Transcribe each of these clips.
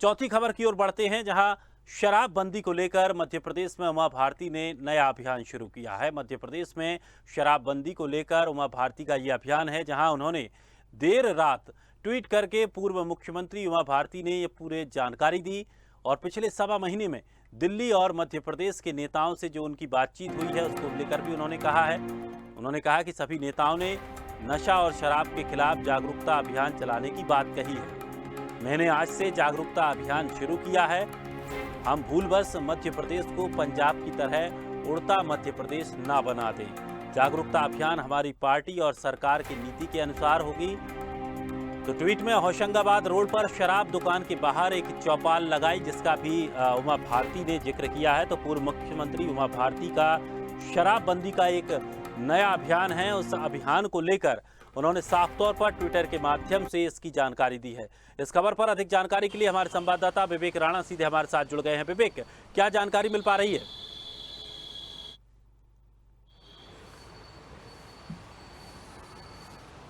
चौथी खबर की ओर बढ़ते हैं, जहां शराबबंदी को लेकर मध्य प्रदेश में उमा भारती ने नया अभियान शुरू किया है। मध्य प्रदेश में शराबबंदी को लेकर उमा भारती का ये अभियान है, जहां उन्होंने देर रात ट्वीट करके पूर्व मुख्यमंत्री उमा भारती ने ये पूरे जानकारी दी और पिछले सवा महीने में दिल्ली और मध्य प्रदेश के नेताओं से जो उनकी बातचीत हुई है उसको लेकर भी उन्होंने कहा है। उन्होंने कहा कि सभी नेताओं ने नशा और शराब के खिलाफ जागरूकता अभियान चलाने की बात कही है। मैंने आज से जागरूकता अभियान शुरू किया है। हम भूलवश मध्य प्रदेश को पंजाब की तरह उड़ता मध्य प्रदेश ना बना दें। जागरूकता अभियान हमारी पार्टी और सरकार की नीति के अनुसार होगी। तो ट्वीट में होशंगाबाद रोड पर शराब दुकान के बाहर एक चौपाल लगाई, जिसका भी उमा भारती ने जिक्र किया है। तो पूर्व मुख्यमंत्री उमा भारती का शराबबंदी का एक नया अभियान है। उस अभियान को लेकर उन्होंने साफ तौर पर ट्विटर के माध्यम से इसकी जानकारी दी है। इस खबर पर अधिक जानकारी के लिए हमारे संवाददाता विवेक राणा सीधे हमारे साथ जुड़ गए हैं। विवेक, क्या जानकारी मिल पा रही है?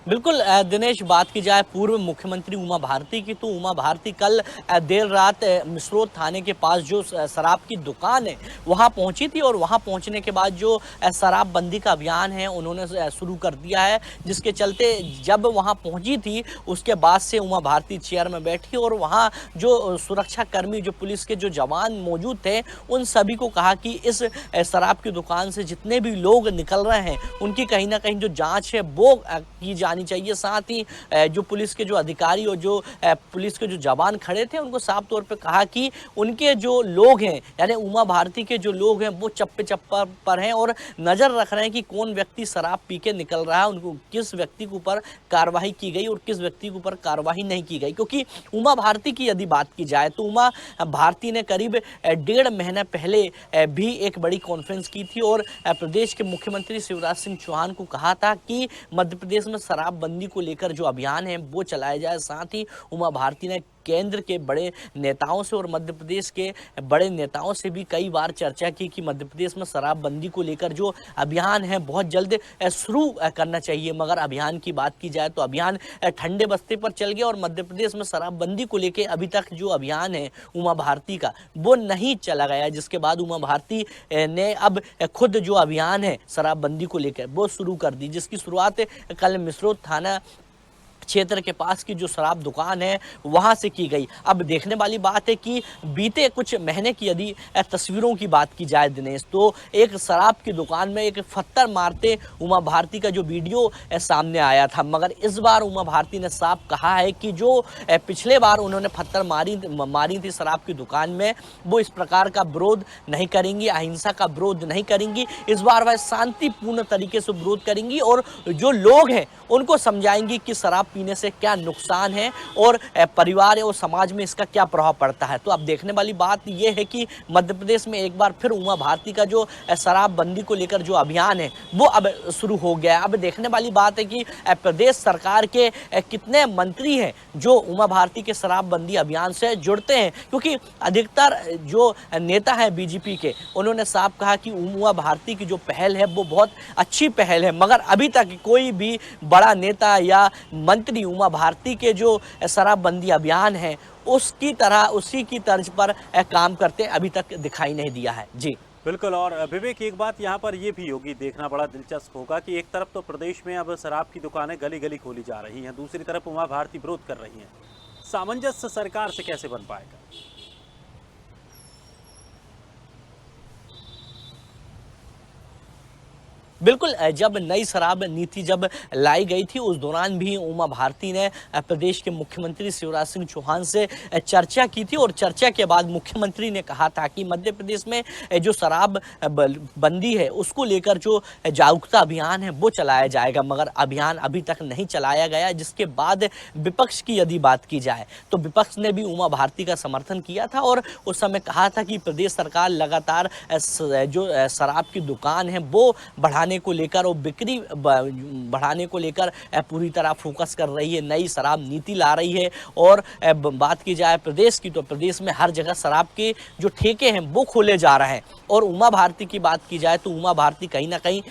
बिल्कुल दिनेश, बात की जाए पूर्व मुख्यमंत्री उमा भारती की, तो उमा भारती कल देर रात मिसरोद थाने के पास जो शराब की दुकान है वहां पहुंची थी और वहां पहुंचने के बाद जो शराबबंदी का अभियान है उन्होंने शुरू कर दिया है, जिसके चलते जब वहां पहुंची थी उसके बाद से उमा भारती चेयर में बैठी और वहां जो सुरक्षा कर्मी, जो पुलिस के जो जवान मौजूद थे, उन सभी को कहा कि इस शराब की दुकान से जितने भी लोग निकल रहे हैं उनकी कहीं ना कहीं जो जाँच है वो की जानी चाहिए। साथ ही जो पुलिस के जो अधिकारी और जो पुलिस के जो जवान खड़े थे उनको साफ तौर पे कहा कि उनके जो लोग हैं, यानी उमा भारती के जो लोग हैं, वो चप्पे चप्पा पर हैं और नजर रख रहे हैं कि कौन व्यक्ति शराब पी के निकल रहा है, उनको किस व्यक्ति के ऊपर कार्रवाई की गई और किस व्यक्ति के ऊपर कार्रवाई नहीं की गई। क्योंकि उमा भारती की यदि बात की जाए तो उमा भारती ने करीब 1.5 महीने पहले भी एक बड़ी कॉन्फ्रेंस की थी और प्रदेश के मुख्यमंत्री शिवराज सिंह चौहान को कहा था कि मध्य प्रदेश में शराबबंदी को लेकर जो अभियान है वो चलाया जाए। साथ ही उमा भारती ने केंद्र के बड़े नेताओं से और मध्य प्रदेश के बड़े नेताओं से भी कई बार चर्चा की कि मध्य प्रदेश में शराबबंदी को लेकर जो अभियान है बहुत जल्द शुरू करना चाहिए। मगर अभियान की बात की जाए तो अभियान ठंडे बस्ते पर चल गया और मध्य प्रदेश में शराबबंदी को लेकर अभी तक जो अभियान है उमा भारती का वो नहीं चला गया, जिसके बाद उमा भारती ने अब खुद जो अभियान है शराबबंदी को लेकर वो शुरू कर दी, जिसकी शुरुआत कल मिसरोद थाना क्षेत्र के पास की जो शराब दुकान है वहां से की गई। अब देखने वाली बात है कि बीते कुछ महीने की यदि तस्वीरों की बात की जाए दिनेश, तो एक शराब की दुकान में एक पत्थर मारते उमा भारती का जो वीडियो सामने आया था। मगर इस बार उमा भारती ने साफ कहा है कि जो पिछले बार उन्होंने पत्थर मारी थी शराब की दुकान में, वो इस प्रकार का विरोध नहीं करेंगी, अहिंसा का विरोध नहीं करेंगी। इस बार वह शांतिपूर्ण तरीके से विरोध करेंगी और जो लोग हैं उनको समझाएंगी कि शराब पीने से क्या नुकसान है और परिवार और समाज में इसका क्या प्रभाव पड़ता है। तो अब देखने वाली बात यह है कि मध्य प्रदेश में एक बार फिर उमा भारती का जो शराबबंदी को लेकर जो अभियान है वो अब शुरू हो गया। अब देखने वाली बात है कि प्रदेश सरकार के कितने मंत्री हैं जो उमा भारती के शराबबंदी अभियान से जुड़ते हैं, क्योंकि अधिकतर जो नेता हैं बीजेपी के, उन्होंने साफ कहा कि उमा भारती की जो पहल है वो बहुत अच्छी पहल है। मगर अभी तक कोई भी बड़ा नेता या मंत्री उमा भारती के जो शराबबंदी अभियान है उसकी तरह, उसी की तर्ज पर काम करते अभी तक दिखाई नहीं दिया है। जी बिल्कुल। और विवेक, एक बात यहाँ पर यह भी होगी, देखना बड़ा दिलचस्प होगा कि एक तरफ तो प्रदेश में अब शराब की दुकानें गली गली खोली जा रही हैं, दूसरी तरफ उमा भारती विरोध कर रही हैं। सामंजस्य सरकार से कैसे बन पाएगा? बिल्कुल, जब नई शराब नीति जब लाई गई थी उस दौरान भी उमा भारती ने प्रदेश के मुख्यमंत्री शिवराज सिंह चौहान से चर्चा की थी और चर्चा के बाद मुख्यमंत्री ने कहा था कि मध्य प्रदेश में जो शराब बंदी है उसको लेकर जो जागरूकता अभियान है वो चलाया जाएगा। मगर अभियान अभी तक नहीं चलाया गया, जिसके बाद विपक्ष की यदि बात की जाए तो विपक्ष ने भी उमा भारती का समर्थन किया था और उस समय कहा था कि प्रदेश सरकार लगातार जो शराब की दुकान है वो बढ़ाने बढ़ाने को लेकर और बिक्री बढ़ाने को लेकर पूरी तरह फोकस कर रही है, नई शराब नीति ला रही है। और बात की जाए प्रदेश की, तो प्रदेश में हर जगह शराब के जो ठेके हैं वो खोले जा रहे हैं। और उमा भारती की बात की जाए तो उमा भारती कहीं ना कहीं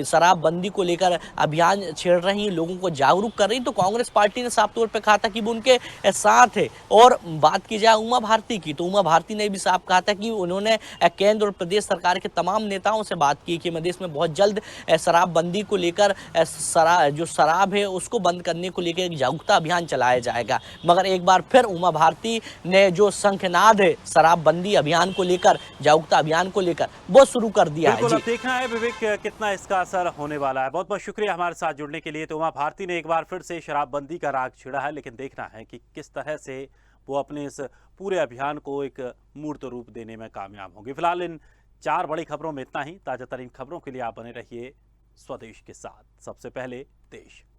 शराबबंदी को लेकर अभियान छेड़ रही है, लोगों को जागरूक कर रही। तो कांग्रेस पार्टी ने साफ तौर पर कहा था कि वो उनके साथ है। और बात की जाए उमा भारती की, तो उमा भारती ने भी साफ कहा था कि उन्होंने केंद्र और प्रदेश सरकार के तमाम नेताओं से बात की कि प्रदेश में बहुत जल्द शराबबंदी को लेकर जो शराब है उसको बंद करने को लेकर एक जागरूकता अभियान चलाया जाएगा। मगर एक बार फिर उमा भारती ने जो शंखनाद है शराबबंदी अभियान को लेकर, जागरूकता अभियान को लेकर, वो शुरू कर दिया है। बिल्कुल, अब देखना है विवेक कितना इसका असर होने वाला है। बहुत बहुत शुक्रिया हमारे साथ जुड़ने के लिए। तो उमा भारती ने एक बार फिर से शराबबंदी का राग छिड़ा है, लेकिन देखना है कि किस तरह से वो अपने इस पूरे अभियान को एक मूर्त रूप देने में कामयाब होंगे। फिलहाल इन 4 बड़ी खबरों में इतना ही। ताजा तरीन खबरों के लिए आप बने रहिए स्वदेश के साथ। सबसे पहले देश।